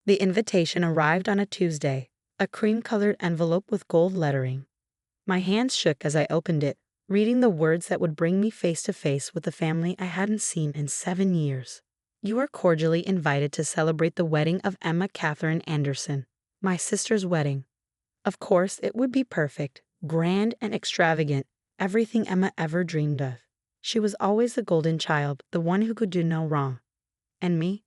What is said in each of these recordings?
The invitation arrived on a Tuesday, a cream-colored envelope with gold lettering. My hands shook as I opened it, reading the words that would bring me face to face with the family I hadn't seen in 7 years. You are cordially invited to celebrate the wedding of Emma Catherine Anderson, my sister's wedding. Of course, it would be perfect, grand and extravagant, everything Emma ever dreamed of. She was always the golden child, the one who could do no wrong. And me?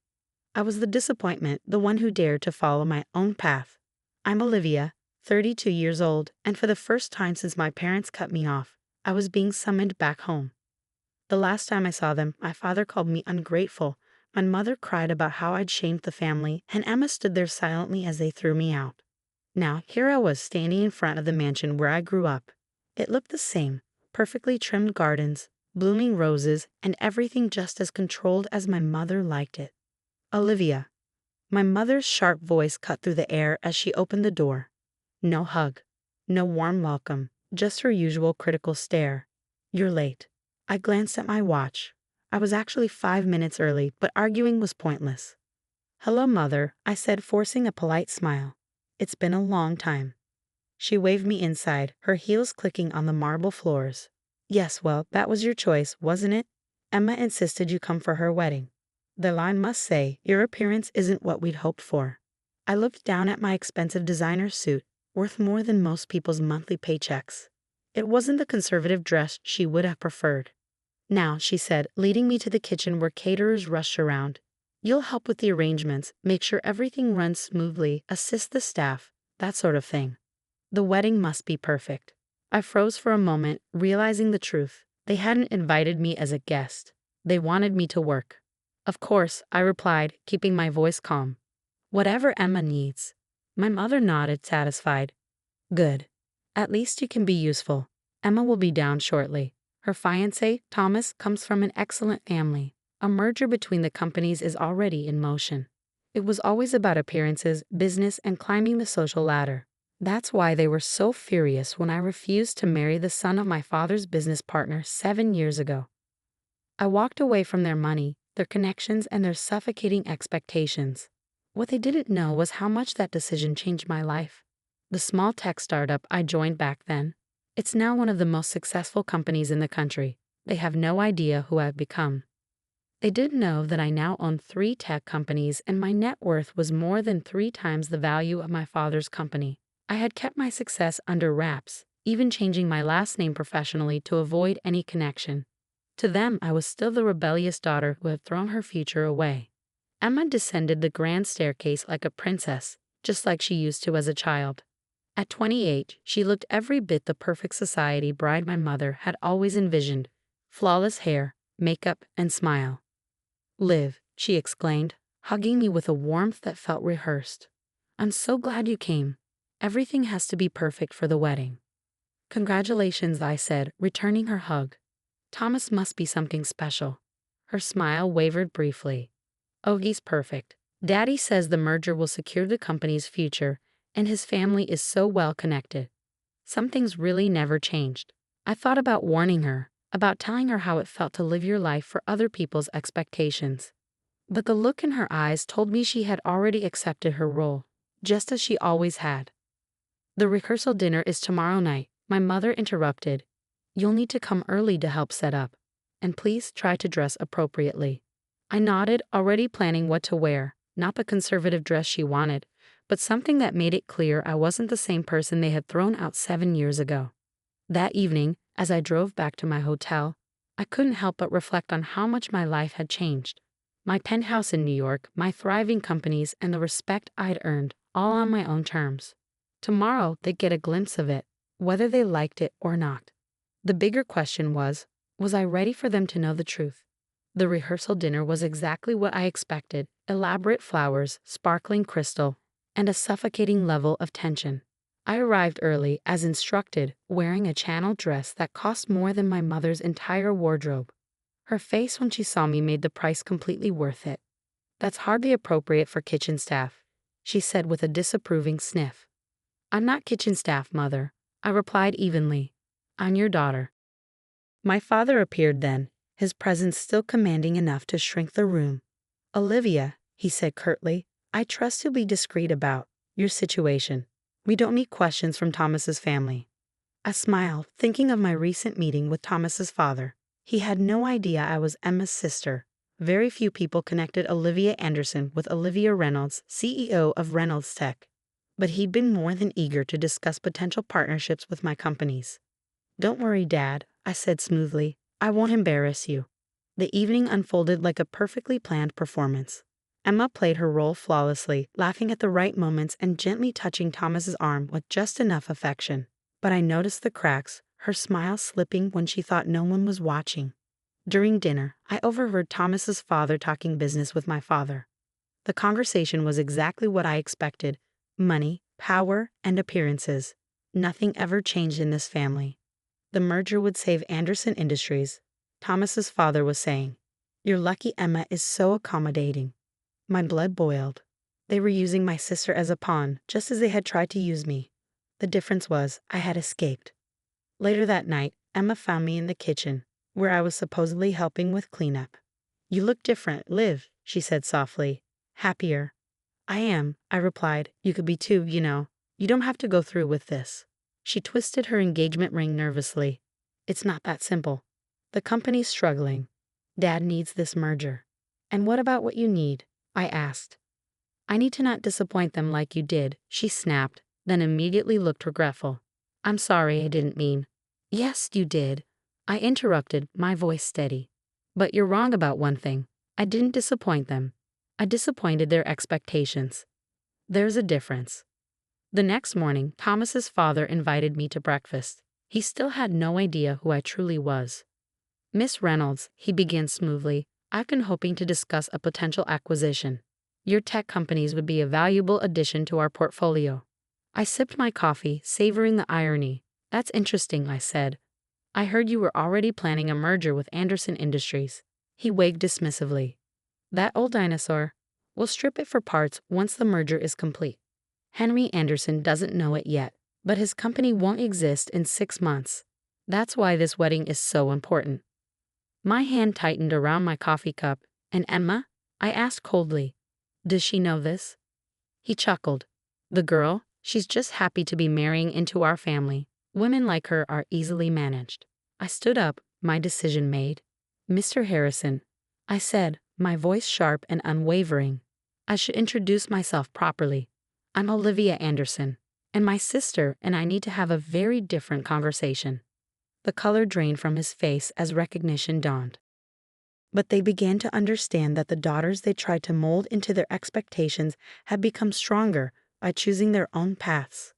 I was the disappointment, the one who dared to follow my own path. I'm Olivia, 32 years old, and for the first time since my parents cut me off, I was being summoned back home. The last time I saw them, my father called me ungrateful, my mother cried about how I'd shamed the family, and Emma stood there silently as they threw me out. Now, here I was standing in front of the mansion where I grew up. It looked the same, perfectly trimmed gardens, blooming roses, and everything just as controlled as my mother liked it. Olivia. My mother's sharp voice cut through the air as she opened the door. No hug. No warm welcome. Just her usual critical stare. You're late. I glanced at my watch. I was actually 5 minutes early, but arguing was pointless. Hello, Mother, I said, forcing a polite smile. It's been a long time. She waved me inside, her heels clicking on the marble floors. Yes, well, that was your choice, wasn't it? Emma insisted you come for her wedding. The line must say, your appearance isn't what we'd hoped for. I looked down at my expensive designer suit, worth more than most people's monthly paychecks. It wasn't the conservative dress she would have preferred. Now, she said, leading me to the kitchen where caterers rushed around. You'll help with the arrangements, make sure everything runs smoothly, assist the staff, that sort of thing. The wedding must be perfect. I froze for a moment, realizing the truth. They hadn't invited me as a guest. They wanted me to work. Of course, I replied, keeping my voice calm. Whatever Emma needs. My mother nodded, satisfied. Good. At least you can be useful. Emma will be down shortly. Her fiancé, Thomas, comes from an excellent family. A merger between the companies is already in motion. It was always about appearances, business, and climbing the social ladder. That's why they were so furious when I refused to marry the son of my father's business partner 7 years ago. I walked away from their money, their connections, and their suffocating expectations. What they didn't know was how much that decision changed my life. The small tech startup I joined back then, it's now one of the most successful companies in the country. They have no idea who I've become. They didn't know that I now own 3 tech companies and my net worth was more than 3 times the value of my father's company. I had kept my success under wraps, even changing my last name professionally to avoid any connection. To them, I was still the rebellious daughter who had thrown her future away. Emma descended the grand staircase like a princess, just like she used to as a child. At 28, she looked every bit the perfect society bride my mother had always envisioned. Flawless hair, makeup, and smile. Liv, she exclaimed, hugging me with a warmth that felt rehearsed. I'm so glad you came. Everything has to be perfect for the wedding. Congratulations, I said, returning her hug. Thomas must be something special. Her smile wavered briefly. Oh, he's perfect. Daddy says the merger will secure the company's future, and his family is so well connected. Some things really never changed. I thought about warning her, about telling her how it felt to live your life for other people's expectations. But the look in her eyes told me she had already accepted her role, just as she always had. The rehearsal dinner is tomorrow night, my mother interrupted. You'll need to come early to help set up. And please try to dress appropriately. I nodded, already planning what to wear, not the conservative dress she wanted, but something that made it clear I wasn't the same person they had thrown out 7 years ago. That evening, as I drove back to my hotel, I couldn't help but reflect on how much my life had changed. My penthouse in New York, my thriving companies, and the respect I'd earned, all on my own terms. Tomorrow, they'd get a glimpse of it, whether they liked it or not. The bigger question was I ready for them to know the truth? The rehearsal dinner was exactly what I expected: elaborate flowers, sparkling crystal, and a suffocating level of tension. I arrived early, as instructed, wearing a channel dress that cost more than my mother's entire wardrobe. Her face when she saw me made the price completely worth it. That's hardly appropriate for kitchen staff, she said with a disapproving sniff. I'm not kitchen staff, Mother, I replied evenly. I'm your daughter. My father appeared then, his presence still commanding enough to shrink the room. Olivia, he said curtly, I trust you'll be discreet about your situation. We don't need questions from Thomas's family. I smiled, thinking of my recent meeting with Thomas's father. He had no idea I was Emma's sister. Very few people connected Olivia Anderson with Olivia Reynolds, CEO of Reynolds Tech. But he'd been more than eager to discuss potential partnerships with my companies. "Don't worry, Dad," I said smoothly. "I won't embarrass you." The evening unfolded like a perfectly planned performance. Emma played her role flawlessly, laughing at the right moments and gently touching Thomas's arm with just enough affection. But I noticed the cracks, her smile slipping when she thought no one was watching. During dinner, I overheard Thomas's father talking business with my father. The conversation was exactly what I expected: money, power, and appearances. Nothing ever changed in this family. The merger would save Anderson Industries, Thomas's father was saying. "You're lucky Emma is so accommodating." My blood boiled. They were using my sister as a pawn, just as they had tried to use me. The difference was, I had escaped. Later that night, Emma found me in the kitchen, where I was supposedly helping with cleanup. "You look different, Liv," she said softly. "Happier." "I am," I replied. "You could be too, you know. You don't have to go through with this." She twisted her engagement ring nervously. "It's not that simple. The company's struggling. Dad needs this merger." "And what about what you need?" I asked. "I need to not disappoint them like you did," she snapped, then immediately looked regretful. "I'm sorry, I didn't mean." "Yes, you did," I interrupted, my voice steady. "But you're wrong about one thing. I didn't disappoint them. I disappointed their expectations. There's a difference." The next morning, Thomas's father invited me to breakfast. He still had no idea who I truly was. "Miss Reynolds," he began smoothly, "I've been hoping to discuss a potential acquisition. Your tech companies would be a valuable addition to our portfolio." I sipped my coffee, savoring the irony. "That's interesting," I said. "I heard you were already planning a merger with Anderson Industries." He waved dismissively. "That old dinosaur. We'll strip it for parts once the merger is complete. Henry Anderson doesn't know it yet, but his company won't exist in 6 months. That's why this wedding is so important." My hand tightened around my coffee cup. "And Emma?" I asked coldly. "Does she know this?" He chuckled. "The girl, she's just happy to be marrying into our family. Women like her are easily managed." I stood up, my decision made. "Mr. Harrison," I said, my voice sharp and unwavering. "I should introduce myself properly. I'm Olivia Anderson, and my sister and I need to have a very different conversation." The color drained from his face as recognition dawned. But they began to understand that the daughters they tried to mold into their expectations had become stronger by choosing their own paths.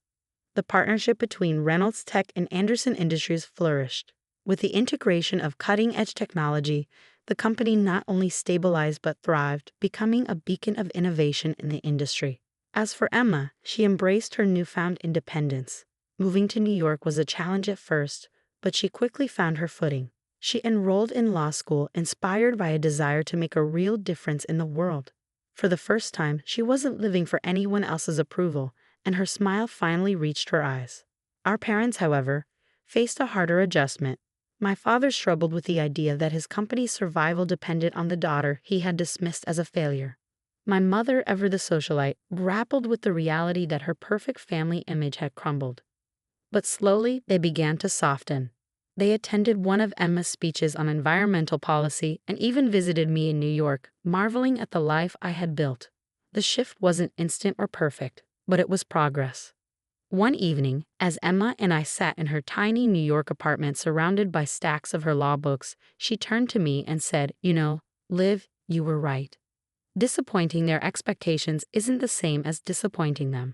The partnership between Reynolds Tech and Anderson Industries flourished. With the integration of cutting-edge technology, the company not only stabilized but thrived, becoming a beacon of innovation in the industry. As for Emma, she embraced her newfound independence. Moving to New York was a challenge at first, but she quickly found her footing. She enrolled in law school, inspired by a desire to make a real difference in the world. For the first time, she wasn't living for anyone else's approval, and her smile finally reached her eyes. Our parents, however, faced a harder adjustment. My father struggled with the idea that his company's survival depended on the daughter he had dismissed as a failure. My mother, ever the socialite, grappled with the reality that her perfect family image had crumbled. But slowly, they began to soften. They attended one of Emma's speeches on environmental policy and even visited me in New York, marveling at the life I had built. The shift wasn't instant or perfect, but it was progress. One evening, as Emma and I sat in her tiny New York apartment surrounded by stacks of her law books, she turned to me and said, "You know, Liv, you were right. Disappointing their expectations isn't the same as disappointing them."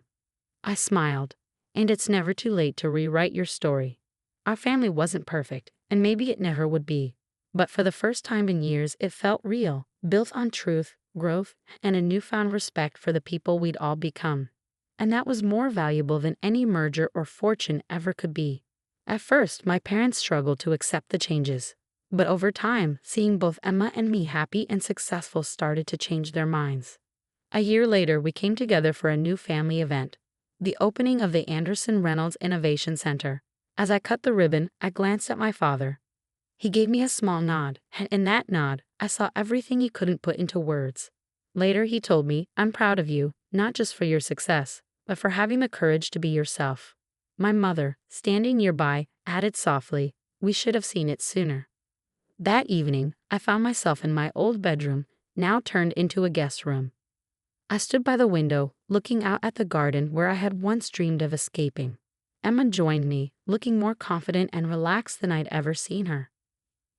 I smiled. "And it's never too late to rewrite your story. Our family wasn't perfect, and maybe it never would be. But for the first time in years, it felt real, built on truth, growth, and a newfound respect for the people we'd all become. And that was more valuable than any merger or fortune ever could be." At first, my parents struggled to accept the changes. But over time, seeing both Emma and me happy and successful started to change their minds. A year later, we came together for a new family event, the opening of the Anderson Reynolds Innovation Center. As I cut the ribbon, I glanced at my father. He gave me a small nod, and in that nod, I saw everything he couldn't put into words. Later, he told me, "I'm proud of you. not just for your success, but for having the courage to be yourself. My mother, standing nearby, added softly, "We should have seen it sooner." That evening, I found myself in my old bedroom, now turned into a guest room. I stood by the window, looking out at the garden where I had once dreamed of escaping. Emma joined me, looking more confident and relaxed than I'd ever seen her.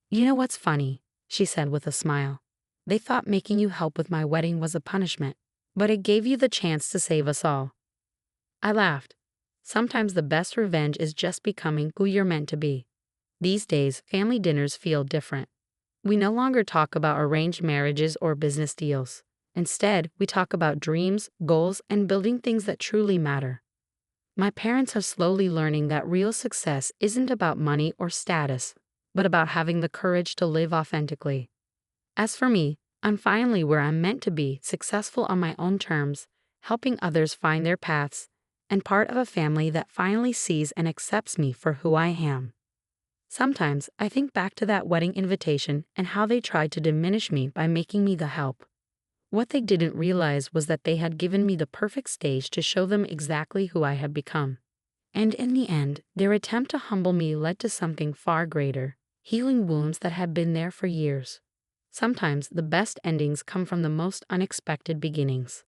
"You know what's funny?" she said with a smile. "They thought making you help with my wedding was a punishment, but it gave you the chance to save us all." I laughed. Sometimes the best revenge is just becoming who you're meant to be. These days, family dinners feel different. We no longer talk about arranged marriages or business deals. Instead, we talk about dreams, goals, and building things that truly matter. My parents are slowly learning that real success isn't about money or status, but about having the courage to live authentically. As for me, I'm finally where I'm meant to be, successful on my own terms, helping others find their paths, and part of a family that finally sees and accepts me for who I am. Sometimes I think back to that wedding invitation and how they tried to diminish me by making me the help. What they didn't realize was that they had given me the perfect stage to show them exactly who I had become. And in the end, their attempt to humble me led to something far greater, healing wounds that had been there for years. Sometimes the best endings come from the most unexpected beginnings.